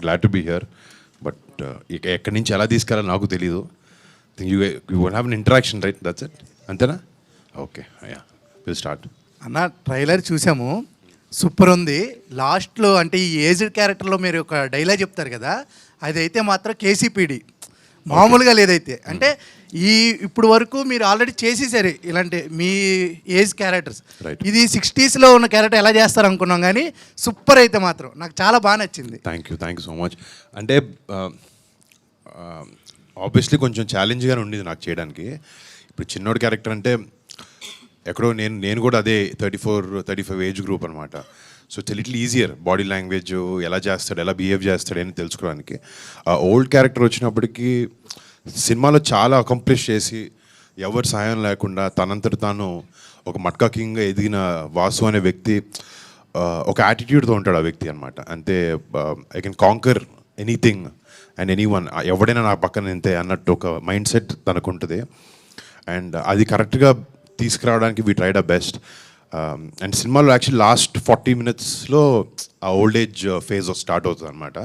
Glad to be here. But ఎక్కడి నుంచి ఎలా తీసుకెళ్ళాలో నాకు తెలీదు. You will have an interaction, right? That's it, అంతేనా? Okay, yeah, will start. అన్న ట్రైలర్ చూసాము, సూపర్ ఉంది. లాస్ట్లో అంటే ఈ ఏజ్డ్ క్యారెక్టర్లో మీరు ఒక డైలాగ్ చెప్తారు కదా, అదైతే మాత్రం కేసీపీడి మామూలుగా లేదైతే. అంటే ఇప్పుడు వరకు మీరు ఆల్రెడీ చేసేసారు ఇలాంటి మీ ఏజ్ క్యారెక్టర్స్. ఇది 60s ఉన్న క్యారెక్టర్ ఎలా చేస్తారు అనుకున్నాం, కానీ సూపర్ అయితే మాత్రం నాకు చాలా బాగా నచ్చింది. Thank you so much. అంటే ఆబ్వియస్లీ కొంచెం ఛాలెంజ్గానే ఉండేది నాకు చేయడానికి. ఇప్పుడు చిన్నోడి క్యారెక్టర్ అంటే ఎక్కడో నేను కూడా అదే 34-35 ఏజ్ గ్రూప్ అనమాట. So it's little easier body language ఎలా చేస్తాడు, ఎలా బిహేవ్ చేస్తాడు అని తెలుసుకోవడానికి. ఓల్డ్ క్యారెక్టర్ వచ్చినప్పటికీ సినిమాలో చాలా అకంప్లిష్ చేసి ఎవరి సహాయం లేకుండా తనంతట తాను ఒక మట్కా కింగ్గా ఎదిగిన వాసు అనే వ్యక్తి ఒక యాటిట్యూడ్తో ఉంటాడు ఆ వ్యక్తి అనమాట. అంతే, I can canker anything and any one, ఎవడైనా నా పక్కన ఇంతే అన్నట్టు ఒక మైండ్ సెట్ తనకు ఉంటుంది. అండ్ అది కరెక్ట్గా తీసుకురావడానికి we tried a best. And సినిమాలో యాక్చువల్లీ లాస్ట్ 40 minutesలో ఆ ఓల్డ్ ఏజ్ ఫేజ్ స్టార్ట్ అవుతుంది అనమాట.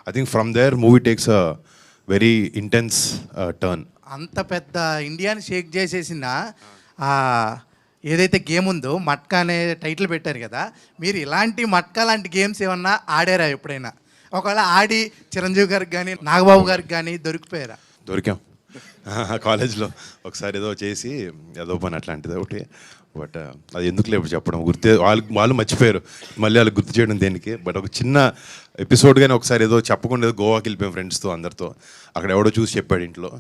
I think from there movie takes a very intense turn. అంత పెద్ద ఇండియాని షేక్ చేసేసిన ఏదైతే గేమ్ ఉందో మట్కా అనే టైటిల్ పెట్టారు కదా, మీరు ఇలాంటి మట్కా లాంటి గేమ్స్ ఏమన్నా ఆడారా ఎప్పుడైనా? ఒకవేళ ఆడి చిరంజీవి గారికి కానీ నాగబాబు గారికి కానీ దొరికాం కాలేజ్లో ఒకసారి ఏదో చేసి ఏదో పని అట్లాంటిది ఒకటి. బట్ అది ఎందుకు లేవు చెప్పడం, వాళ్ళు మర్చిపోయారు, మళ్ళీ వాళ్ళు గుర్తు చేయడం దేనికి. బట్ ఒక చిన్న ఎపిసోడ్ కానీ ఒకసారి ఏదో చెప్పకుండా ఏదో గోవాకి వెళ్ళిపోయాం ఫ్రెండ్స్తో అందరితో. అక్కడ ఎవడో చూసి చెప్పాడు ఇంట్లో,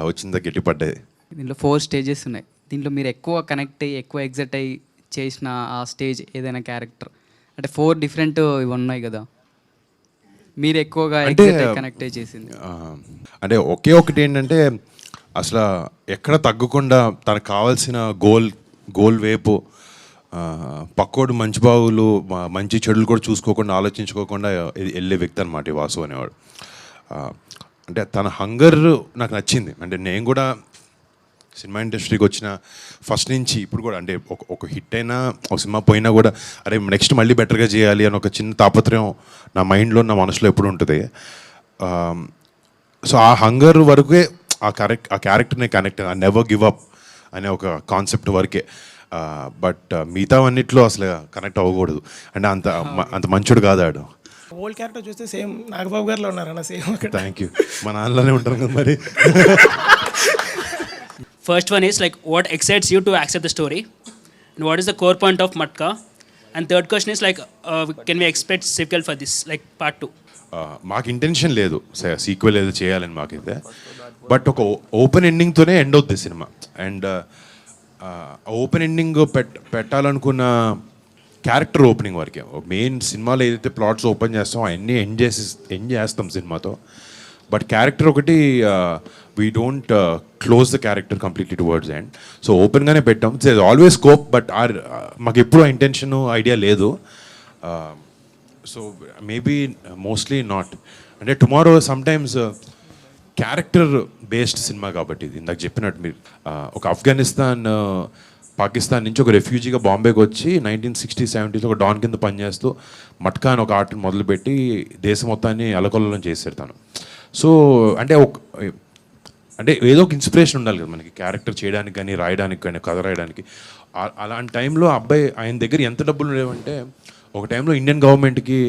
వచ్చిందా గట్టి పడ్డాయి. దీంట్లో 4 stages ఉన్నాయి. దీంట్లో మీరు ఎక్కువ కనెక్ట్ అయ్యి ఎక్కువ ఎగ్జైట్ అయ్యి చేసిన ఆ స్టేజ్ ఏదైనా క్యారెక్టర్ అంటే 4 different ఇవి ఉన్నాయి కదా, మీరు ఎక్కువగా కనెక్ట్ అయ్యి చేసింది అంటే ఒకే ఒకటి ఏంటంటే అసలు ఎక్కడ తగ్గకుండా తనకు కావాల్సిన గోల్ వైపు పక్కోడు మంచి బావులు మంచి చెడులు కూడా చూసుకోకుండా ఆలోచించుకోకుండా వెళ్ళే వ్యక్తి అనమాట ఈ వాసు అనేవాడు. అంటే తన హంగర్ నాకు నచ్చింది. అంటే నేను కూడా సినిమా ఇండస్ట్రీకి వచ్చిన ఫస్ట్ నుంచి ఇప్పుడు కూడా అంటే ఒక హిట్ అయినా ఒక సినిమా పోయినా కూడా అరే నెక్స్ట్ మళ్ళీ బెటర్గా చేయాలి అని ఒక చిన్న తాపత్రయం నా మైండ్లో నా మనసులో ఎప్పుడు ఉంటుంది. సో ఆ హంగర్ వరకే ఆ క్యారెక్టర్ని కనెక్ట్, ఆ నెవర్ గివ్ అప్ అనే ఒక కాన్సెప్ట్ వరకే. బట్ మిగతావన్నిట్లో అసలు కనెక్ట్ అవ్వకూడదు. అంటే అంత మంచోడు కాదు ఆడు. ఓల్డ్ క్యారెక్టర్ చూస్తే సేమ్ నాగబాబు గారిలో ఉన్నారన్న సేమ్. Thank you. మా నాన్నలోనే ఉంటారు కదా మరి. First one is like what excites you to accept the story, and what is the core point of Matka? And third question is like can we expect sequel for this, like part 2? మాకు intention లేదు sequel ఏదో చేయాలని మాకైతే. But ఒక open ఎండింగ్తోనే end అవుతుంది cinema. And open ending పెట్టాలనుకున్న character opening వరకే. మెయిన్ సినిమాలో ఏదైతే ప్లాట్స్ ఓపెన్ చేస్తామో అవన్నీ ఎండ్ చేస్తాం సినిమాతో. బట్ క్యారెక్టర్ ఒకటి we don't close the character completely towards end. So ఓపెన్గానే పెట్టాం. ఇట్స్ ఆల్వేస్ స్కోప్, బట్ మాకు ఎప్పుడు ఆ ఇంటెన్షన్ ఐడియా లేదు. So maybe mostly not. అంటే tomorrow sometimes character based cinema కాబట్టి ఇది ఇందాక చెప్పినట్టు మీరు ఒక ఆఫ్ఘనిస్తాన్ పాకిస్తాన్ నుంచి ఒక రెఫ్యూజీగా బాంబేకి వచ్చి 1960s 70s ఒక డాన్ కింద పనిచేస్తూ మట్కా అని ఒక ఆర్ట్ని మొదలుపెట్టి దేశం మొత్తాన్ని అలకొల్లం చేశారు తను. సో అంటే ఏదో ఒక ఇన్స్పిరేషన్ ఉండాలి కదా మనకి క్యారెక్టర్ చేయడానికి కానీ రాయడానికి కానీ కథ రాయడానికి. అలాంటి టైంలో అబ్బాయి ఆయన దగ్గర ఎంత డబ్బులు ఉండేవంటే ఒక టైంలో ఇండియన్ గవర్నమెంట్కి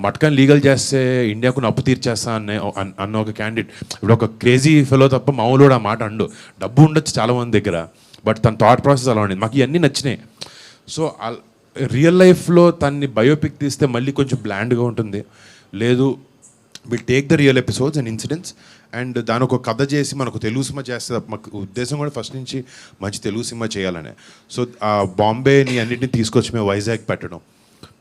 మట్కాని లీగల్ చేస్తే ఇండియాకు అప్పు తీర్చేస్తా అన్న ఒక క్యాండిడేట్. ఇప్పుడు ఒక క్రేజీ ఫెలో తప్ప మామూలు ఆ మాట అండు. డబ్బు ఉండొచ్చు చాలామంది దగ్గర, బట్ తన థాట్ ప్రాసెస్ అలా ఉండేది. మాకు ఇవన్నీ నచ్చినాయి. సో రియల్ లైఫ్లో తన్ని బయోపిక్ తీస్తే మళ్ళీ కొంచెం బ్లాండ్గా ఉంటుంది. లేదు, will take the real episodes and incidents and దాని ఒక కథ చేసి మనకు తెలుగు సినిమా చేస్తే మాకు ఉద్దేశం కూడా ఫస్ట్ నుంచి మంచి తెలుగు సినిమా చేయాలనే. సో ఆ బాంబేని అన్నింటినీ తీసుకొచ్చి మేము వైజాగ్ పెట్టడం,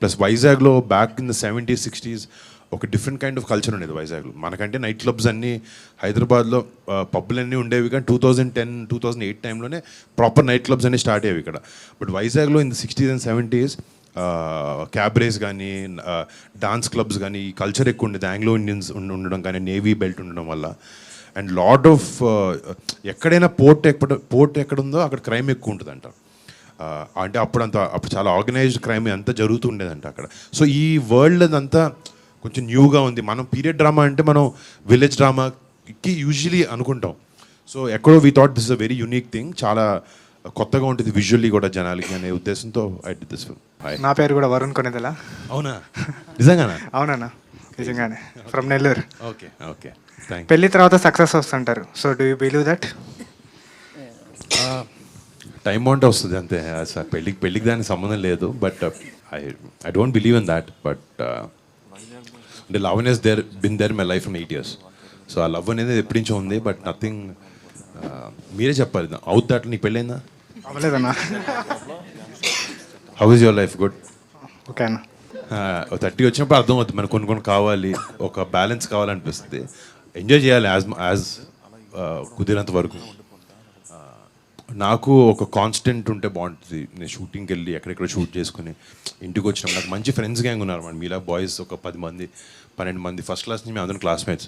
ప్లస్ వైజాగ్లో back in the 70s 60s ఒక డిఫరెంట్ కైండ్ ఆఫ్ కల్చర్ ఉండేది వైజాగ్లో. మనకంటే నైట్ క్లబ్స్ అన్నీ హైదరాబాద్లో పబ్బులన్నీ ఉండేవి, కానీ 2010-2008 టైంలోనే ప్రాపర్ నైట్ క్లబ్స్ అన్నీ స్టార్ట్ అయ్యేవి ఇక్కడ. బట్ వైజాగ్లో in the 60s and 70s క్యాబ్రేస్ కానీ డాన్స్ క్లబ్స్ కానీ ఈ కల్చర్ ఎక్కువ ఉండేది. ఆంగ్లో ఇండియన్స్ ఉండడం కానీ నేవీ బెల్ట్ ఉండడం వల్ల అండ్ లాట్ ఆఫ్ ఎక్కడైనా పోర్ట్ ఎక్కడుందో అక్కడ క్రైమ్ ఎక్కువ ఉంటుందంట. అంటే అప్పుడు చాలా ఆర్గనైజ్డ్ క్రైమ్ అంతా జరుగుతూ ఉండేదంట అక్కడ. సో ఈ వరల్డ్ అంతా కొంచెం న్యూగా ఉంది. మనం పీరియడ్ డ్రామా అంటే మనం విలేజ్ డ్రామాకి యూజువలీ అనుకుంటాం. సో ఎక్కడో we thought this is a very unique thing, చాలా కొత్తగా ఉంటుంది విజువల్లీ కూడా జనాలకి అనే ఉద్దేశంతో ఐ డిడ్ దిస్ ఫిల్మ్. నా పేరు కూడా వరుణ్ కొనేదల. అవునా? నిజంగానా? అవునన్నా, నిజంగానే. From Nellore. Okay okay, thank you. పెళ్లి తర్వాత సక్సెస్ వస్తుంటారు. So do you believe that? Time బాగుంటే వస్తుంది అంతే. సార్ పెళ్ళికి దానికి సంబంధం లేదు. But I don't believe in that. But అంటే లవ్ అనేది been there my life from 8 years. So ఆ లవ్ అనేది ఎప్పటి నుంచో ఉంది. బట్ నథింగ్, మీరే చెప్పాలి. అవుట్ దాట్ నీకు పెళ్ళైందా? అవ్వలేదన్నా. How is your life? Good. Okay అన్న. 30 వచ్చినప్పుడు అర్థం అవుతుంది మనకు కొన్ని కావాలి, ఒక బ్యాలెన్స్ కావాలనిపిస్తుంది. ఎంజాయ్ చేయాలి యాజ్ కుదిరేంత వరకు. నాకు ఒక కాన్స్టెంట్ ఉంటే బాగుంటుంది. నేను షూటింగ్కి వెళ్ళి ఎక్కడెక్కడ షూట్ చేసుకుని ఇంటికి వచ్చినప్పుడు నాకు మంచి ఫ్రెండ్స్ గ్యాంగ్ ఉన్నారు మన మీలా బాయ్స్ ఒక 10 మంది 12 మంది ఫస్ట్ క్లాస్ నుంచి మేము అందరం క్లాస్మేట్స్.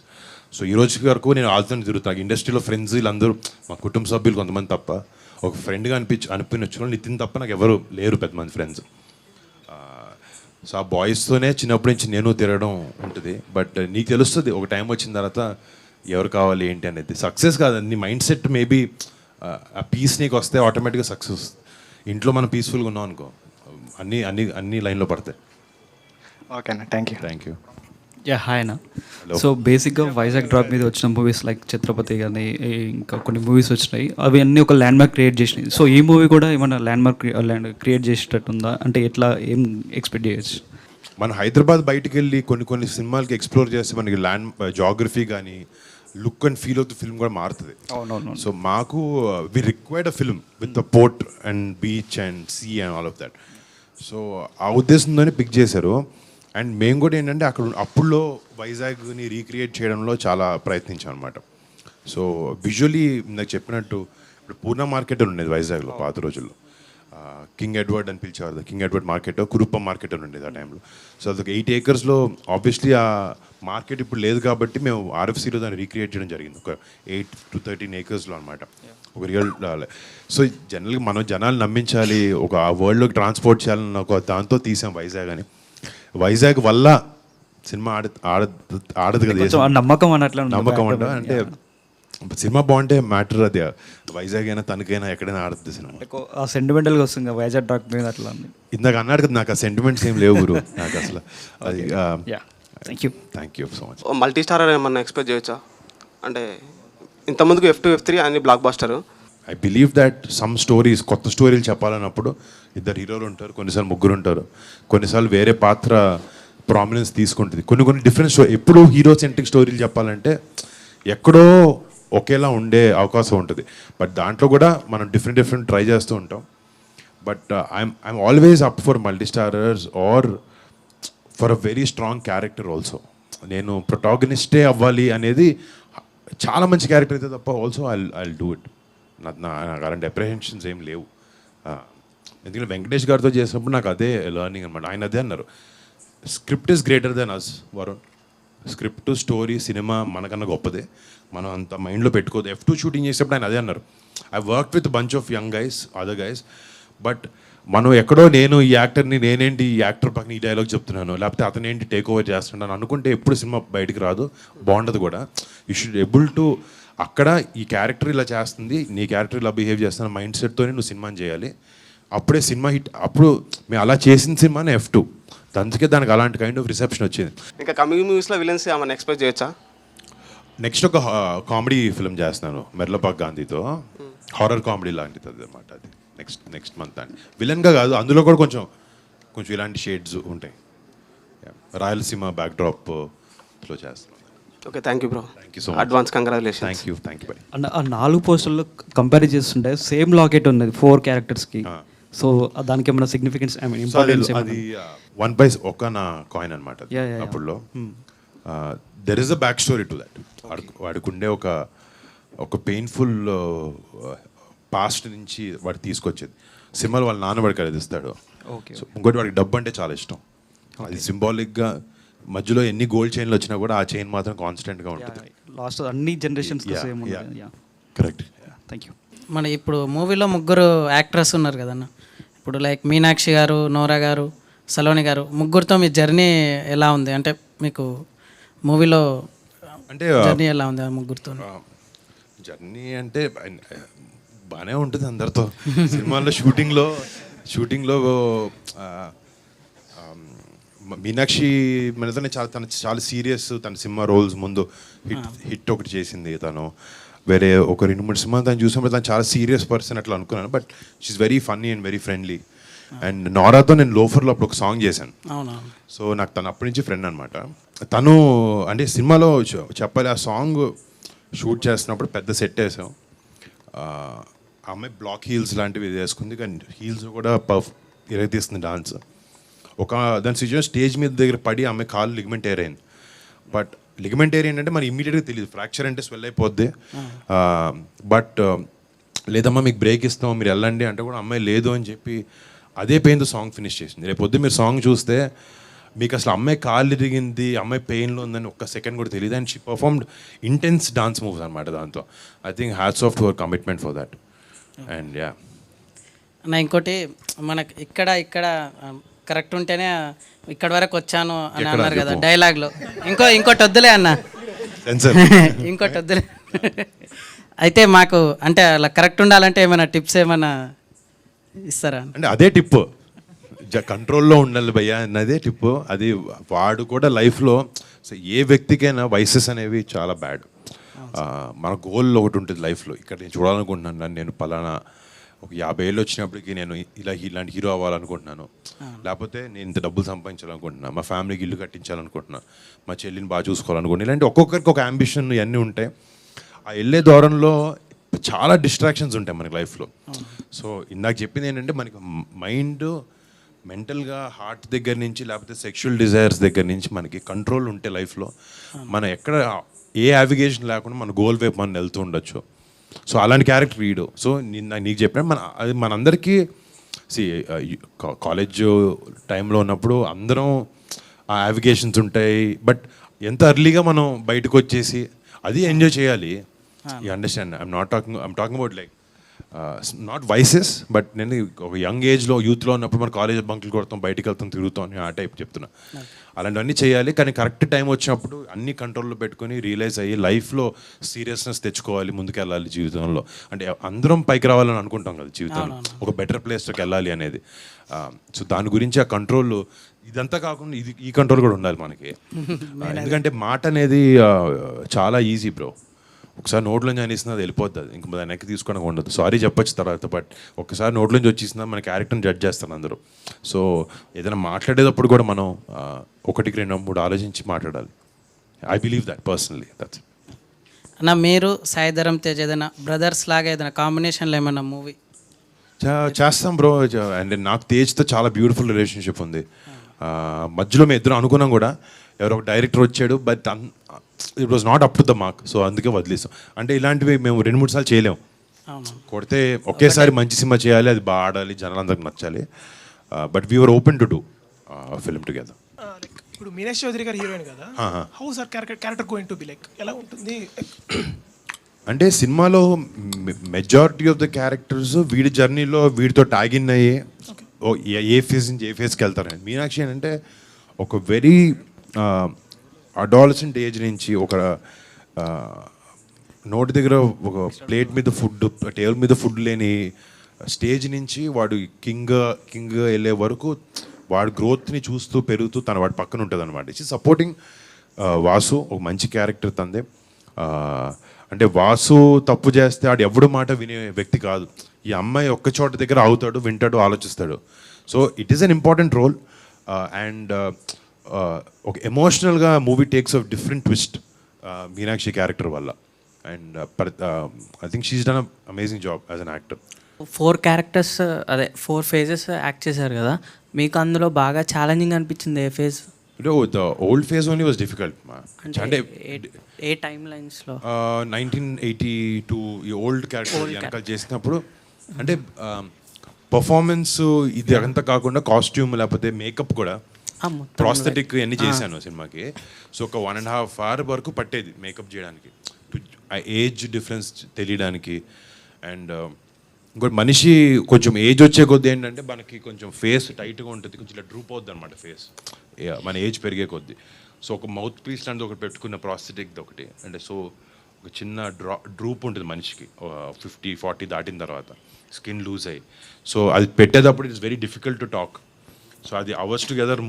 సో ఈ రోజు వరకు నేను వాళ్ళతో తిరుగుతాను. ఇండస్ట్రీలో ఫ్రెండ్స్ వీళ్ళందరూ మా కుటుంబ సభ్యులు కొంతమంది తప్ప, ఒక ఫ్రెండ్గా అనిపించిన నితిన్ తప్ప నాకు ఎవరు లేరు పెద్ద మంది ఫ్రెండ్స్. సో ఆ బాయ్స్తోనే చిన్నప్పటి నుంచి నేను తిరగడం ఉంటుంది. బట్ నీకు తెలుస్తుంది ఒక టైం వచ్చిన తర్వాత ఎవరు కావాలి ఏంటి అనేది. సక్సెస్ కాదు, నీ మైండ్ సెట్ మేబీ ఆ పీస్ నీకు వస్తే ఆటోమేటిక్గా సక్సెస్. ఇంట్లో మనం పీస్ఫుల్గా ఉన్నాం అనుకో, అన్ని లైన్లో పడతాయి. ఓకే అన్న, thank you. Thank you. Yeah hi అన్న. సో బేసిక్గా వైజాగ్ డ్రాప్ మీద వచ్చిన మూవీస్ లైక్ ఛత్రపతి కానీ ఇంకా కొన్ని మూవీస్ వచ్చినాయి, అవి అన్నీ ఒక ల్యాండ్ మార్క్ క్రియేట్ చేసినాయి. సో ఈ మూవీ కూడా ఏమైనా ల్యాండ్ మార్క్ క్రియేట్ చేసేటట్టు ఉందా? అంటే ఎట్లా ఏం ఎక్స్పెక్ట్ చేయొచ్చు? మన హైదరాబాద్ బయటికి వెళ్ళి కొన్ని సినిమాలకి ఎక్స్ప్లోర్ చేస్తే మనకి జాగ్రఫీ కానీ look and feel of the film కూడా మారుతుంది. అవునవును. సో మాకు we required a film with the port and beach and sea and all of that. So ఆ ఉద్దేశంతోనే పిక్ చేశారు. అండ్ మేము కూడా ఏంటంటే అప్పుడులో వైజాగ్ని రీక్రియేట్ చేయడంలో చాలా ప్రయత్నించాం అనమాట. సో విజువలీ నాకు చెప్పినట్టు ఇప్పుడు పూర్ణ మార్కెట్ ఉండేది వైజాగ్లో పాత రోజుల్లో. కింగ్ ఎడ్వర్డ్ అని పిలిచేవారు. కింగ్ ఎడ్వర్డ్ మార్కెట్, కురుప్పం మార్కెట్ అని ఉండేది ఆ టైంలో. సో అదొక 8 acres ఆబ్వియస్లీ ఆ మార్కెట్ ఇప్పుడు లేదు కాబట్టి మేము ఆర్ఎఫ్సీలో దాన్ని రీక్రియేట్ చేయడం జరిగింది. ఒక 8 to 13 acres అనమాట. ఒక రియల్. సో జనరల్గా మనం జనాలు నమ్మించాలి, ఒక ఆ వరల్డ్లోకి ట్రాన్స్పోర్ట్ చేయాలని ఒక దాంతో తీసాం వైజాగ్ అని. వైజాగ్ వల్ల సినిమా ఆడదు కదా, నమ్మకం అన్నట్లు నమ్మకం అంటే సినిమా బాగుంటే మ్యాటర్ అది. వైజాగ్ అయినా తనకైనా ఎక్కడైనా ఆడుతుంది సినిమా. సెంటిమెంటల్గా వస్తుంది కదా వైజాగ్ డ్రాప్ మీద అట్లా. ఇందాక అన్నాడు కదా, నాకు ఆ సెంటిమెంట్స్ ఏం లేవు గురు నాకు అసలు. అది thank you so much. Multi starrer ఏమన్నా ఎక్స్పెక్ట్ చేయొచ్చా? అంటే ఇంతకుముందుకు F2 F3 అన్ని block buster. I believe that some stories, కొత్త స్టోరీలు చెప్పాలన్నప్పుడు 2 హీరోలు ఉంటారు, కొన్నిసార్లు 3 ఉంటారు, కొన్నిసార్లు వేరే పాత్ర ప్రామినెన్స్ తీసుకుంటుంది. కొన్ని డిఫరెంట్ స్టోరీ. ఎప్పుడు హీరో సెంట్రిక్ స్టోరీలు చెప్పాలంటే ఎక్కడో ఒకేలా ఉండే అవకాశం ఉంటుంది. బట్ దాంట్లో కూడా మనం డిఫరెంట్ ట్రై చేస్తూ ఉంటాం. But I'm always up for multi starrers or for a very strong character also. నేను ప్రొటాగనిస్టే అవ్వాలి అనేది, చాలా మంచి క్యారెక్టర్ అయితే తప్ప ఆల్సో ఐ డూ ఇట్. నాకు అలాంటి అప్రిహెన్షన్స్ ఏం లేవు. ఎందుకంటే వెంకటేష్ గారితో చేసినప్పుడు నాకు అదే లెర్నింగ్ అనమాట. ఆయన అదే అన్నారు, script is greater than us Varun. Script, story, సినిమా మనకన్నా గొప్పదే, మనం అంత మైండ్లో పెట్టుకోదు. F2 షూటింగ్ చేసేటప్పుడు ఆయన అదే అన్నారు, I work with bunch of young guys, other guys, but మనం ఎక్కడో నేను ఈ యాక్టర్ని, నేనేంటి ఈ యాక్టర్ పక్కన ఈ డైలాగ్ చెప్తున్నాను, లేకపోతే అతనేంటి టేక్ ఓవర్ చేస్తున్నాను అనుకుంటే ఎప్పుడు సినిమా బయటికి రాదు, బాగుండదు కూడా. యూ షుడ్ ఎబుల్ టు అక్కడ ఈ క్యారెక్టర్ ఇలా చేస్తుంది, నీ క్యారెక్టర్ ఇలా బిహేవ్ చేస్తున్న మైండ్ సెట్తోనే నువ్వు సినిమాని చేయాలి. అప్పుడే సినిమా హిట్. అప్పుడు మేము అలా చేసిన సినిమానే F2. అందుకే దానికి అలాంటి కైండ్ ఆఫ్ రిసెప్షన్ వచ్చింది. ఇంకా కమింగ్ మూవీస్లో విలన్స్ ఏమన్నా ఎక్స్పెక్ట్ చేయొచ్చా? నెక్స్ట్ ఒక కామెడీ ఫిల్మ్ చేస్తున్నాను మెర్లపాక్ గాంధీతో, హారర్ కామెడీ లాంటిది అనమాట. అది నెక్స్ట్ మంత్ అండి. విలన్గా కాదు, అందులో కూడా కొంచెం ఇలాంటి షేడ్స్ ఉంటాయి. రాయలసీమ బ్యాక్డ్రాప్లో చేస్తున్నాను. Okay, thank you bro. Thank you so much. Advance congratulation. Thank you by. And ఆ 4 పోస్టర్లో కంపేర్ చేస్తుంటే సేమ్ లాకెట్ ఉన్నది 4 క్యారెక్టర్స్కి. సో దానికి ఏమైనా సిగ్నిఫికెన్స్, ఐ మీన్ ఇంపార్టెన్స్? అది 1 పైస్ ఒక నా కాయిన్ అనమాట అప్పుడులో. There is a back story to that. వాడికి ఉండే ఒక పెయిన్ఫుల్ పాస్ట్ నుంచి వాడు తీసుకొచ్చేది. సినిమాలు వాళ్ళ నాన్న వాడికి అది ఇస్తాడు. సో ఇంకోటి వాడికి డబ్బు అంటే చాలా ఇష్టం. అది సింబాలిక్గా మధ్యలో ఎన్ని గోల్డ్ చైన్లు వచ్చినా కూడా ఆ చైన్ మాత్రం కాన్స్టెంట్గా ఉంటుంది. లాస్ట్ అన్ని జనరేషన్స్ కరెక్ట్. Thank you. మన ఇప్పుడు మూవీలో 3 యాక్ట్రెస్ ఉన్నారు కదన్న. ఇప్పుడు లైక్ మీనాక్షి గారు, నోరా గారు, సలోని గారు, ముగ్గురితో మీ జర్నీ ఎలా ఉంది? అంటే మీకు మూవీలో అంటే జర్నీ ఎలా ఉంది ఆ ముగ్గురితో? జర్నీ అంటే బాగానే ఉంటుంది అందరితో. సినిమాల్లో షూటింగ్లో మీనాక్షి మనతోనే తను చాలా సీరియస్. తన సినిమా రోల్స్ ముందు హిట్ ఒకటి చేసింది తను. వేరే ఒక 2-3 సినిమాలు తను చూసినప్పుడు తను చాలా సీరియస్ పర్సన్ అట్లా అనుకున్నాను. But she is very funny and very friendly. And నోరాతో నేను లోఫర్లో అప్పుడు ఒక సాంగ్ చేశాను. అవునవును. సో నాకు తను అప్పటి నుంచి ఫ్రెండ్ అనమాట. తను అంటే సినిమాలో చెప్పాలి, ఆ సాంగ్ షూట్ చేస్తున్నప్పుడు పెద్ద సెట్ వేసాం. ఆ అమ్మాయి బ్లాక్ హీల్స్ లాంటివి వేసుకుంది, కానీ హీల్స్ కూడా ఇరగతీస్తుంది డాన్స్. దాని సిచ్యువేషన్ స్టేజ్ మీద దగ్గర పడి ఆమె కాలు లిగమెంట్ ఏర్ అయింది. బట్ లిగమెంట్ ఏర్ ఏంటంటే మరి ఇమీడియట్గా తెలియదు, ఫ్రాక్చర్ అంటే స్వెల్ అయిపోద్ది. బట్ లేదమ్మా మీకు బ్రేక్ ఇస్తాం మీరు వెళ్ళండి అంటే కూడా అమ్మాయి లేదు అని చెప్పి అదే పెయిన్తో సాంగ్ ఫినిష్ చేసింది. రేపు పొద్దు మీరు సాంగ్ చూస్తే మీకు అసలు అమ్మాయి కాళ్ళు ఇరిగింది, అమ్మాయి పెయిన్లో ఉందని ఒక్క సెకండ్ కూడా తెలియదు. And she performed intense dance moves అనమాట దాంతో. I think hats off to our commitment for that. And yeah అన్న ఇంకోటి, మనకి ఇక్కడ కరెక్ట్ ఉంటేనే ఇక్కడ వరకు వచ్చాను అని అన్నారు కదా డైలాగ్లో. ఇంకోటి వద్దులే అన్న, ఇంకోటి వద్దులే. అయితే మాకు అంటే అలా కరెక్ట్ ఉండాలంటే ఏమైనా టిప్స్ ఏమైనా ఇస్తారా? అంటే అదే టిప్, కంట్రోల్లో ఉండాలి భయ్యా అన్నదే టిప్. అది వాడు కూడా లైఫ్లో ఏ వ్యక్తికైనా వయసెస్ అనేవి చాలా బ్యాడ్. మన గోల్ ఒకటి ఉంటుంది లైఫ్లో, ఇక్కడ నేను చూడాలనుకుంటున్నాను, నేను పలానా ఒక 50 ఏళ్ళు వచ్చినప్పటికీ నేను ఇలాంటి హీరో అవ్వాలనుకుంటున్నాను, లేకపోతే నేను ఇంత డబ్బులు సంపాదించాలనుకుంటున్నాను, మా ఫ్యామిలీకి ఇల్లు కట్టించాలనుకుంటున్నాను, మా చెల్లిని బాగా చూసుకోవాలనుకుంటున్నాను. ఇలాంటి ఒక్కొక్కరికి ఒక అంబిషన్ ఇవన్నీ ఉంటాయి. ఆ వెళ్ళే దూరంలో చాలా డిస్ట్రాక్షన్స్ ఉంటాయి మనకి లైఫ్లో. సో ఇందాక చెప్పింది ఏంటంటే మనకి మైండ్ మెంటల్గా హార్ట్ దగ్గర నుంచి లేకపోతే సెక్షువల్ డిజైర్స్ దగ్గర నుంచి మనకి కంట్రోల్ ఉంటే లైఫ్లో మనం ఎక్కడ ఏ యావిగేషన్ లేకుండా మన గోల్ వైపు మనం వెళ్తూ ఉండొచ్చు. సో అలాంటి క్యారెక్టర్ వీడు. సో నీకు చెప్పిన అది మనందరికీ కాలేజ్ టైంలో ఉన్నప్పుడు అందరం ఆ యావిగేషన్స్ ఉంటాయి. బట్ ఎంత ఎర్లీగా మనం బయటకు వచ్చేసి అది ఎంజాయ్ చేయాలి. You understand? I'm talking about like not vices, but నేను ఒక యంగ్ ఏజ్లో యూత్లో ఉన్నప్పుడు మన కాలేజ్ బంకులు కొడతాం, బయటికి వెళ్తాం, తిరుగుతాం అని ఆ టైప్ చెప్తున్నా. అలాంటివన్నీ చేయాలి, కానీ కరెక్ట్ టైం వచ్చినప్పుడు అన్ని కంట్రోల్లో పెట్టుకొని రియలైజ్ అయ్యి లైఫ్లో సీరియస్నెస్ తెచ్చుకోవాలి, ముందుకెళ్ళాలి జీవితంలో. అంటే అందరం పైకి రావాలని అనుకుంటాం కదా జీవితంలో, ఒక బెటర్ ప్లేస్లోకి వెళ్ళాలి అనేది. సో దాని గురించి ఆ కంట్రోల్ ఇదంతా కాకుండా ఈ కంట్రోల్ కూడా ఉండాలి మనకి. ఎందుకంటే మాట అనేది చాలా ఈజీ బ్రో. ఒకసారి నోట్లోంచి అనేసింది అది వెళ్ళిపోద్ది, అది ఇంక దాన్ని వెనక్కి తీసుకోవడానికి ఉండదు. సారీ చెప్పొచ్చు తర్వాత, బట్ ఒకసారి నోట్లోంచి వచ్చేసిందా మన క్యారెక్టర్ని జడ్జ్ చేస్తారు అందరూ. సో ఏదైనా మాట్లాడేటప్పుడు కూడా మనం 1-2-3 ఆలోచించి మాట్లాడాలి. I believe that personally. That's అన్న మీరు సాయి ధరమ్ తేజ్ ఏదైనా బ్రదర్స్ లాగా ఏదైనా కాంబినేషన్లో ఏమైనా మూవీ చేస్తాం బ్రో. అండ్ నాకు తేజ్తో చాలా బ్యూటిఫుల్ రిలేషన్షిప్ ఉంది. మధ్యలో మేము ఇద్దరు అనుకున్నాం కూడా, ఎవరో ఒక డైరెక్టర్ వచ్చాడు, but it was not up to the mark. So అందుకే వదిలేసాం. అంటే ఇలాంటివి మేము 2-3 సార్లు చేయలేము. కొడితే ఒకేసారి మంచి సినిమా చేయాలి, అది బాగా ఆడాలి, జనాలందరికి నచ్చాలి. But we're open to do film together. ఇప్పుడు మీనాక్షి చౌదరి గారు హీరోయిన్ కదా, how sir character going to be like, ఎలా ఉంటుంది? అంటే సినిమాలో మెజారిటీ ఆఫ్ ద క్యారెక్టర్స్ వీడి జర్నీలో వీడితో ట్యాగిన్ అయ్యి ఏ ఫేజ్ నుంచి ఏ ఫేజ్కి వెళ్తారని. మీనాక్షి అంటే ఒక వెరీ అడాలసెంట్ ఏజ్ నుంచి ఒక నోటి దగ్గర ఒక ప్లేట్ మీద ఫుడ్, టేబుల్ మీద ఫుడ్ లేని స్టేజ్ నుంచి వాడు కింగ్ వెళ్ళే వరకు వాడు గ్రోత్ని చూస్తూ పెరుగుతూ వాడి పక్కన ఉంటుంది అనమాట. It's supporting Vasu. ఒక మంచి క్యారెక్టర్ తందే. అంటే వాసు తప్పు చేస్తే ఆడు ఎవడు మాట వినే వ్యక్తి కాదు. ఈ అమ్మాయి ఒక్క చోట దగ్గర ఆగుతాడు, వింటాడు, ఆలోచిస్తాడు. So it is an important role. And ఒక ఎమోషనల్గా movie takes off different twist Meenakshi character వల్ల. And I think she's done amazing job as an actor. 4 characters అదే 4 ఫేజెస్ యాక్ట్ చేశారు కదా, మీకు అందులో బాగా ఛాలెంజింగ్ అనిపించింది ఏ phase? The old phase only was difficult. అంటే ఏ టైమ్ లైన్స్లో 1982 ఈ ఓల్డ్ క్యారెక్టర్ వెనకాల చేసినప్పుడు అంటే పర్ఫార్మెన్స్ ఇది అంతా కాకుండా కాస్ట్యూమ్ లేకపోతే మేకప్ కూడా ప్రాస్థెటిక్ అన్నీ చేశాను సినిమాకి. సో ఒక 1.5 hour వరకు పట్టేది మేకప్ చేయడానికి, ఆ ఏజ్ డిఫరెన్స్ తెలియడానికి. అండ్ ఇంకోటి మనిషి కొంచెం ఏజ్ వచ్చే కొద్దీ ఏంటంటే మనకి కొంచెం ఫేస్ టైట్గా ఉంటుంది, కొంచెం ఇలా డ్రూప్ అవుద్ది అనమాట ఫేస్ మన ఏజ్ పెరిగే కొద్దీ. సో ఒక మౌత్ పీస్ లాంటిది ఒకటి పెట్టుకున్న ప్రాస్థెటిక్ ఒకటి, అంటే సో ఒక చిన్న డ్రూప్ ఉంటుంది మనిషికి 50-40 దాటిన తర్వాత స్కిన్ లూజ్ అయ్యి. సో అది పెట్టేటప్పుడు it's very difficult to talk. So అది అవర్స్ టుగెదర్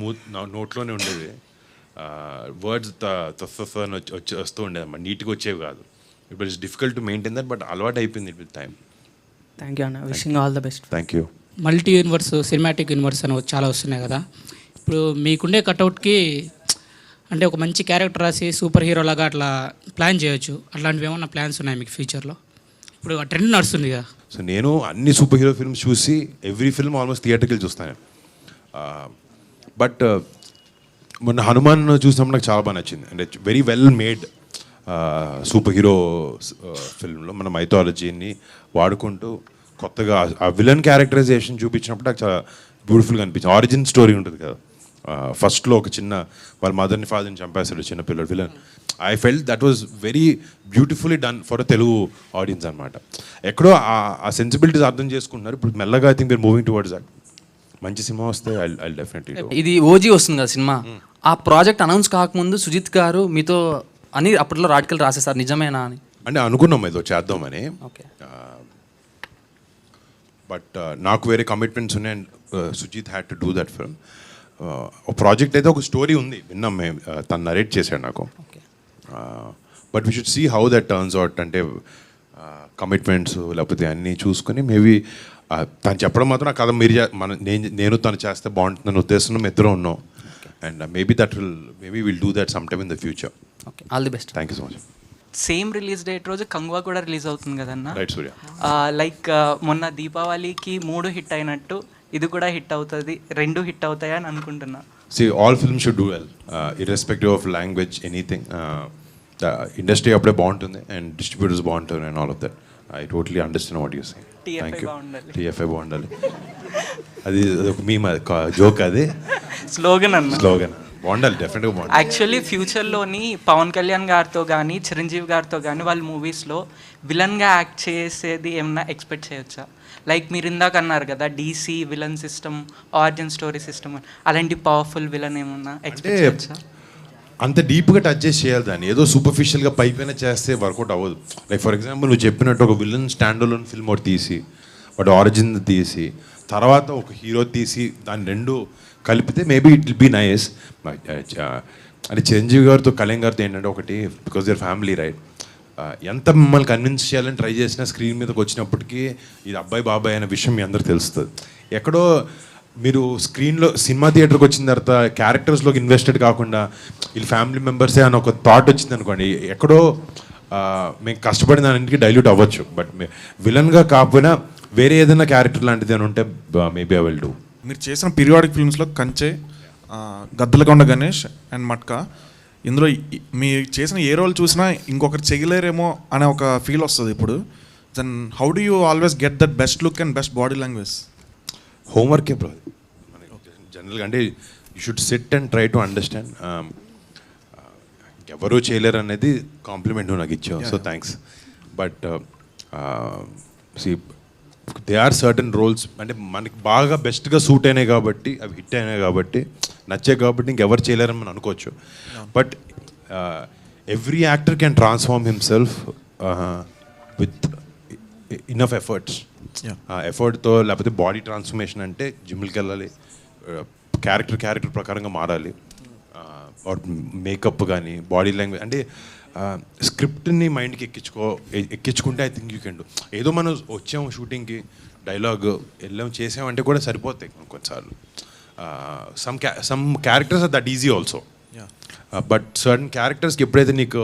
నోట్లోనే ఉండేది. వర్డ్స్ వస్తూ ఉండేది అన్నమాట, నీట్గా వచ్చేవి కాదు. It was difficult to maintain that, but అలవాటు అయిపోయింది it with time. Thank you అన్న, wishing all the best. Thank you. Multiverse, cinematic universe అని చాలా వస్తున్నాయి కదా. ఇప్పుడు మీకుండే కట్అవుట్కి అంటే ఒక మంచి క్యారెక్టర్ రాసి సూపర్ హీరో లాగా అట్లా ప్లాన్ చేయొచ్చు. అట్లాంటివి ఏమన్నా ప్లాన్స్ ఉన్నాయి మీకు ఫ్యూచర్లో? ఇప్పుడు ఆ ట్రెండ్ నడుస్తుంది కదా. సో నేను అన్ని సూపర్ హీరో ఫిల్మ్స్ చూసి ఎవ్రీ ఫిల్మ్ ఆల్మోస్ట్ థియేటర్కి చూస్తాను. బట్ మొన్న హనుమాన్ చూసినప్పుడు నాకు చాలా బాగా నచ్చింది. అంటే very well made superhero ఫిల్మ్లో మన మైథాలజీని వాడుకుంటూ కొత్తగా ఆ విలన్ క్యారెక్టరైజేషన్ చూపించినప్పుడు నాకు చాలా బ్యూటిఫుల్గా అనిపించింది. ఆరిజిన్ స్టోరీ ఉంటుంది కదా, ఫస్ట్లో ఒక చిన్న వాళ్ళ మదర్ని ఫాదర్ని చంపేస్తాడు చిన్న పిల్లడు villain. I felt that was very beautifully done for a Telugu audience అనమాట. ఎక్కడో ఆ సెన్సిబిలిటీస్ అర్థం చేసుకుంటున్నారు. ఇప్పుడు మెల్లగా I think we're moving towards that. మంచి సినిమా వస్తే ఐ డెఫినెట్లీ. ఇది ఓజీ వస్తుంది కదా సినిమా, ఆ ప్రాజెక్ట్ అనౌన్స్ కాకముందు సుజిత్ గారు మీతో అని అప్పట్లో రాటికల్ రాసేస్తారు, నిజమేనా అని? అంటే అనుకున్నాం ఏదో చేద్దామని. ఓకే. బట్ నాకు వేరే కమిట్మెంట్స్ ఉన్నాయి and Sujith had to do that film. ఒక ప్రాజెక్ట్ అయితే ఒక స్టోరీ ఉంది, విన్నాం మేము, తను నరేట్ చేశాడు నాకు. But we should see how that turns out. అంటే కమిట్మెంట్స్ లేకపోతే అన్నీ చూసుకొని మేబీ తను చెప్పడం మాత్రం ఆ కథ మీరు నేను తను చేస్తే బాగుంటుందని ఉద్దేశం మేము ఇద్దరం ఉన్నాం. And maybe will do that some time in the future. Okay, all the best. Thank you so much. Same release date రోజు కంగువా కూడా రిలీజ్ అవుతుంది కదన్న. రైట్ సూర్య. లైక్ మొన్న దీపావళికి 3 హిట్ అయినట్టు ఇది కూడా హిట్ అవుతుంది, 2 హిట్ అవుతాయి అని అనుకుంటున్నా. See, all films should do well, irrespective of language, anything. The industry అప్పుడే బాగుంటుంది and distributors బాగుంటుంది and all of that. I totally understand what you're saying. Thank you. TFI బాగుండాలి. అది ఒక మీమ్, జోక్, అది స్లోగన్ అన్న. స్లోగన్ బాగుండాలి, డెఫినెట్గా బాగుండాలి. యాక్చువల్లీ ఫ్యూచర్లోని పవన్ కళ్యాణ్ గారితో కానీ చిరంజీవి గారితో కానీ వాళ్ళ మూవీస్లో విలన్గా యాక్ట్ చేసేది ఏమన్నా ఎక్స్పెక్ట్ చేయొచ్చా? లైక్ మీరు ఇందాక అన్నారు కదా DC villain system, origin story system, అలాంటి పవర్ఫుల్ విలన్ ఏమన్నా ఎక్స్పెక్ట్ చేయొచ్చా? అంత డీప్గా టచ్ చేసి చేయాలి దాన్ని. ఏదో సూపర్ఫిషియల్గా పైపైన చేస్తే వర్కౌట్ అవ్వదు. లైక్ ఫర్ ఎగ్జాంపుల్ నువ్వు చెప్పినట్టు ఒక విలన్ స్టాండ్ అలోన్ ఫిల్మ్ ఒకటి తీసి, వాటి ఆరిజిన్ తీసి, తర్వాత ఒక హీరో తీసి దాన్ని రెండు కలిపితే maybe it will be nice. అంటే చిరంజీవి గారితో కళ్యాణ్ గారితో ఏంటంటే ఒకటి, బికాజ్ దిర్ ఫ్యామిలీ రైట్, ఎంత మిమ్మల్ని కన్విన్స్ చేయాలని ట్రై చేసినా స్క్రీన్ మీదకి వచ్చినప్పటికీ ఇది అబ్బాయి బాబాయ్ అనే విషయం మీ అందరికి తెలుస్తుంది. ఎక్కడో మీరు స్క్రీన్లో సినిమా థియేటర్కి వచ్చిన తర్వాత క్యారెక్టర్స్లోకి ఇన్వెస్టెడ్ కాకుండా వీళ్ళు ఫ్యామిలీ మెంబర్సే అని ఒక థాట్ వచ్చింది అనుకోండి, ఎక్కడో మేము కష్టపడిన దానికి డైల్యూట్ అవ్వచ్చు. బట్ విలన్గా కాకపోయినా వేరే ఏదైనా క్యారెక్టర్ లాంటిది అని ఉంటే మేబీ ఐ విల్ డూ. మీరు చేసిన పీరియాడిక్ ఫిల్మ్స్లో కంచె, గద్దలకొండ గణేష్ అండ్ మట్కా, ఇందులో మీరు చేసిన ఏ రోల్ చూసినా ఇంకొకరు చేయలేరేమో అనే ఒక ఫీల్ వస్తుంది. ఇప్పుడు then how do you always get that best look and best body language? హోంవర్కే బ్రో జనరల్గా. అంటే you should sit and try to understand. ఎవరూ చేయలేరు అనేది కాంప్లిమెంట్ నాకు ఇచ్చావు, so thanks. But see they are certain roles, అంటే మనకి బాగా బెస్ట్గా సూట్ అయినాయి కాబట్టి, అవి హిట్ అయినాయి కాబట్టి, నచ్చాయి కాబట్టి ఇంకెవరు చేయలేరని మనం అనుకోవచ్చు. But every actor can transform himself with enough efforts. ఎఫర్ట్తో, లేకపోతే బాడీ ట్రాన్స్ఫర్మేషన్ అంటే జిమ్కి వెళ్ళాలి, క్యారెక్టర్ ప్రకారంగా మారాలి, మేకప్ కానీ బాడీ లాంగ్వేజ్, అంటే స్క్రిప్ట్ని మైండ్కి ఎక్కించుకుంటే I think you can do. ఏదో మనం వచ్చాము షూటింగ్కి, డైలాగ్ వెళ్ళాం చేసామంటే కూడా సరిపోతాయి కొన్నిసార్లు. Some characters are that easy also, but certain క్యారెక్టర్స్కి ఎప్పుడైతే నీకు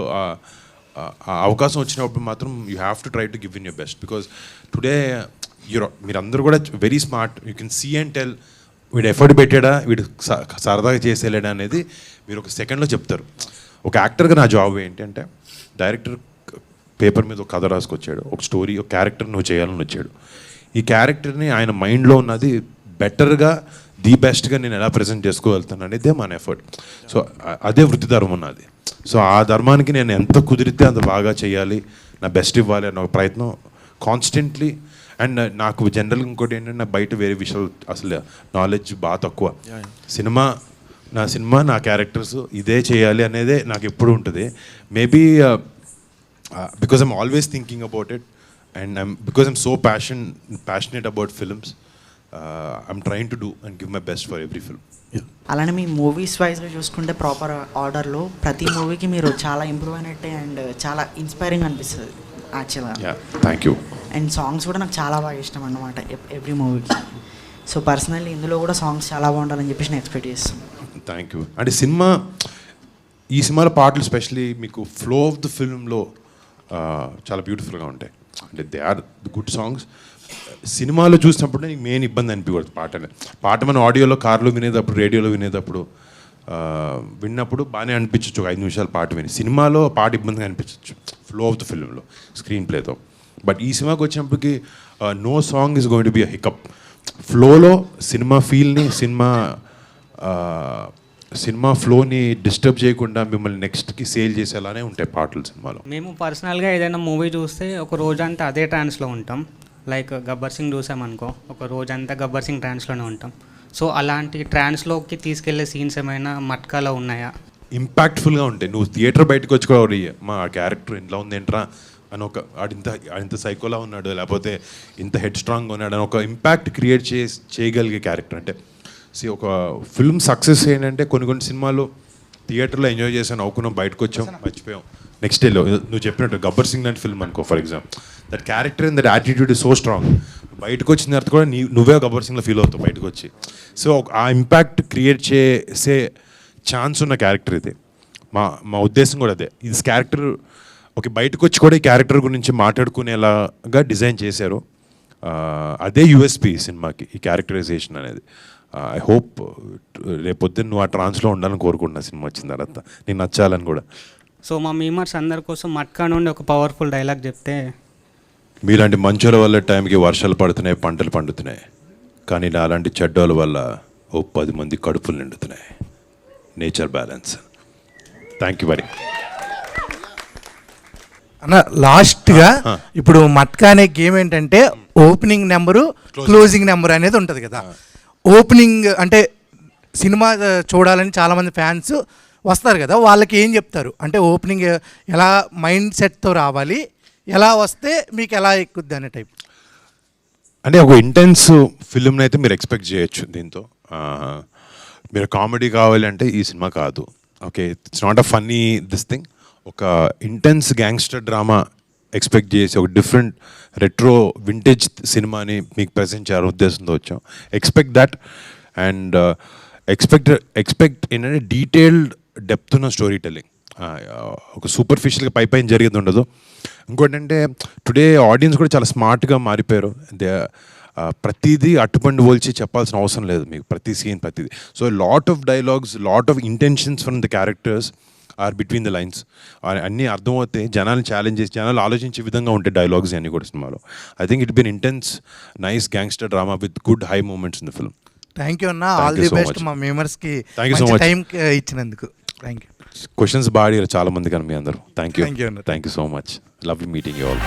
అవకాశం వచ్చినప్పుడు మాత్రం you have to try to give in your best. Because today మీరందరూ కూడా very smart, you can see and tell వీడు ఎఫర్ట్ పెట్టాడా, వీడు సరదాగా చేసేలేడా అనేది మీరు ఒక సెకండ్లో చెప్తారు. ఒక యాక్టర్గా నా జాబ్ ఏంటంటే, డైరెక్టర్ పేపర్ మీద ఒక కథ రాసుకొచ్చాడు, ఒక స్టోరీ, ఒక క్యారెక్టర్ నువ్వు చేయాలని వచ్చాడు. ఈ క్యారెక్టర్ని ఆయన మైండ్లో ఉన్నది బెటర్గా, ది బెస్ట్గా నేను ఎలా ప్రజెంట్ చేసుకోగలుగుతాను అనేదే మన ఎఫర్ట్. సో అదే వృత్తి ధర్మం ఉన్నది. సో ఆ ధర్మానికి నేను ఎంత కుదిరితే అంత బాగా చేయాలి, నా బెస్ట్ ఇవ్వాలి అన్న ఒక ప్రయత్నం కాన్స్టెంట్లీ. అండ్ నాకు జనరల్గా ఇంకోటి ఏంటంటే, నాకు బయట వేరే విషయాలు అసలు నాలెడ్జ్ బాగా తక్కువ. సినిమా నా సినిమా నా క్యారెక్టర్స్ ఇదే చేయాలి అనేదే నాకు ఎప్పుడు ఉంటుంది. Maybe because I'm always thinking about it and because I'm so passionate about films, I'm trying to do and give my best for every film. అలానే మీ మూవీస్ వైజ్గా చూసుకుంటే ప్రాపర్ ఆర్డర్లో ప్రతి మూవీకి మీరు చాలా ఇంప్రూవ్ అయినట్టే అండ్ చాలా ఇన్స్పైరింగ్ అనిపిస్తుంది యాక్చువల్గా. Thank you. అండ్ సాంగ్స్ కూడా నాకు చాలా బాగా ఇష్టం అన్నమాట ఎవ్రీ మూవీకి. సో పర్సనల్లీ ఇందులో కూడా సాంగ్స్ చాలా బాగుండాలని చెప్పేసి నేను ఎక్స్పెక్ట్ చేస్తాను. Thank you. అంటే ఈ సినిమాలో పాటలు స్పెషలీ మీకు ఫ్లో ఆఫ్ ద ఫిల్మ్లో చాలా బ్యూటిఫుల్గా ఉంటాయి. అంటే దే ఆర్ గుడ్ సాంగ్స్. సినిమాలో చూసినప్పుడు నీకు మెయిన్ ఇబ్బంది అనిపించకూడదు పాట మనం ఆడియోలో కార్లో వినేటప్పుడు రేడియోలో వినేటప్పుడు విన్నప్పుడు బాగానే అనిపించవచ్చు, 5 నిమిషాలు పాట విని. సినిమాలో పాట ఇబ్బందిగా అనిపించవచ్చు ఫ్లో ఆఫ్ ద ఫిల్మ్లో స్క్రీన్ ప్లేతో. బట్ ఈ సినిమాకి వచ్చినప్పటికి no song is going to be a hiccup. ఫ్లోలో సినిమా ఫీల్ని సినిమా ఫ్లోని డిస్టర్బ్ చేయకుండా మిమ్మల్ని నెక్స్ట్కి సేల్ చేసేలానే ఉంటాయి పాటలు సినిమాలో. మేము పర్సనల్గా ఏదైనా మూవీ చూస్తే ఒక రోజంతా అదే ట్రాన్స్లో ఉంటాం. లైక్ గబ్బర్ సింగ్ చూసామనుకో, ఒక రోజంతా గబ్బర్ సింగ్ ట్రాన్స్లోనే ఉంటాం. సో అలాంటి ట్రాన్స్లోకి తీసుకెళ్లే సీన్స్ ఏమైనా మట్కాలో ఉన్నాయా? ఇంపాక్ట్ఫుల్గా ఉంటాయి. నువ్వు థియేటర్ బయటకు వచ్చి కూడా మా క్యారెక్టర్ ఇంట్లో ఉంది ఏంట్రా అని ఒక ఇంత సైకోలా ఉన్నాడు, లేకపోతే ఇంత హెడ్ స్ట్రాంగ్గా ఉన్నాడు అని ఒక ఇంపాక్ట్ క్రియేట్ చేయగలిగే క్యారెక్టర్. అంటే ఒక ఫిల్మ్ సక్సెస్ ఏంటంటే కొన్ని సినిమాలు థియేటర్లో ఎంజాయ్ చేసాను, నవ్వుకున్నాం, బయటకు వచ్చాం, మర్చిపోయాం. నెక్స్ట్ డేలో నువ్వు చెప్పినట్టు గబ్బర్ సింగ్ లాంటి ఫిల్మ్ అనుకో for example, that character and that attitude is so strong. బయటకు వచ్చిన తర్వాత కూడా నువ్వే గబ్బర్ సింగ్లో ఫీల్ అవుతావు బయటకు వచ్చి. సో ఆ ఇంపాక్ట్ క్రియేట్ చేసే ఛాన్స్ ఉన్న క్యారెక్టర్ ఇది. మా ఉద్దేశం కూడా అదే. ఇది క్యారెక్టర్ బయటకు వచ్చి కూడా ఈ క్యారెక్టర్ గురించి మాట్లాడుకునేలాగా డిజైన్ చేశారు. అదే యూఎస్పీ సినిమాకి, ఈ క్యారెక్టరైజేషన్ అనేది. ఐ హోప్ రేపొద్దున నువ్వు ఆ ట్రాన్స్లో ఉండాలని కోరుకుంటున్నా సినిమా వచ్చిన తర్వాత, నేను నచ్చాలని కూడా. సో మా మీమర్స్ అందరి కోసం మట్కా నుండి ఒక పవర్ఫుల్ డైలాగ్ చెప్తే. మీలాంటి మంచోళ్ళ వల్ల టైంకి వర్షాలు పడుతున్నాయి, పంటలు పండుతున్నాయి, కానీ అలాంటి చెడ్డోళ్ళ వల్ల 10 మంది కడుపులు నిండుతున్నాయి. Nature balance. Thank you very much అన్న. లాస్ట్గా ఇప్పుడు మట్కా అనే గేమ్ ఏంటంటే ఓపెనింగ్ నెంబరు క్లోజింగ్ నెంబర్ అనేది ఉంటుంది కదా. ఓపెనింగ్ అంటే సినిమా చూడాలని చాలామంది ఫ్యాన్స్ వస్తారు కదా, వాళ్ళకి ఏం చెప్తారు అంటే ఓపెనింగ్ ఎలా మైండ్ సెట్తో రావాలి, ఎలా వస్తే మీకు ఎలా ఎక్కుద్ది అనే టైప్? అంటే ఒక ఇంటెన్స్ ఫిల్మ్ని అయితే మీరు ఎక్స్పెక్ట్ చేయొచ్చు దీంతో. మీరు కామెడీ కావాలి అంటే ఈ సినిమా కాదు. Okay, it's not a funny this thing. ఒక ఇంటెన్స్ గ్యాంగ్స్టర్ డ్రామా ఎక్స్పెక్ట్ చేసి ఒక డిఫరెంట్ రెట్రో వింటేజ్ సినిమాని మీకు ప్రజెంట్ చేయాలని ఉద్దేశంతో వచ్చాం. ఎక్స్పెక్ట్ దట్ అండ్ ఎక్స్పెక్ట్ ఏంటంటే డీటెయిల్డ్ డెప్త్ ఉన్న స్టోరీ టెల్లింగ్. ఒక సూపర్ఫిషియల్గా పైన జరిగేది ఉండదు. ఇంకోటి అంటే టుడే ఆడియన్స్ కూడా చాలా స్మార్ట్గా మారిపోయారు. ప్రతిదీ అట్టుపండు పోల్చి చెప్పాల్సిన అవసరం లేదు మీకు, ప్రతి సీన్ ప్రతిదీ. So lot of dialogues, lot of intentions from the characters are between the lines. అన్నీ అర్థమవుతాయి, జనాలను ఛాలెంజ్ చేసి జనాలు ఆలోచించే విధంగా ఉంటాయి డైలాగ్స్ అన్నీ కూడా సినిమాలో. I think it been intense nice gangster drama with good high moments in the film. Thank you అన్న. ఆల్ ది బెస్ట్ మా మెంబర్స్కి టైం ఇచ్చినందుకు. Thank you. క్వశ్చన్స్ బాగా చాలా మంది కానీ మీ అందరూ. Thank you so much. Love you meeting you all.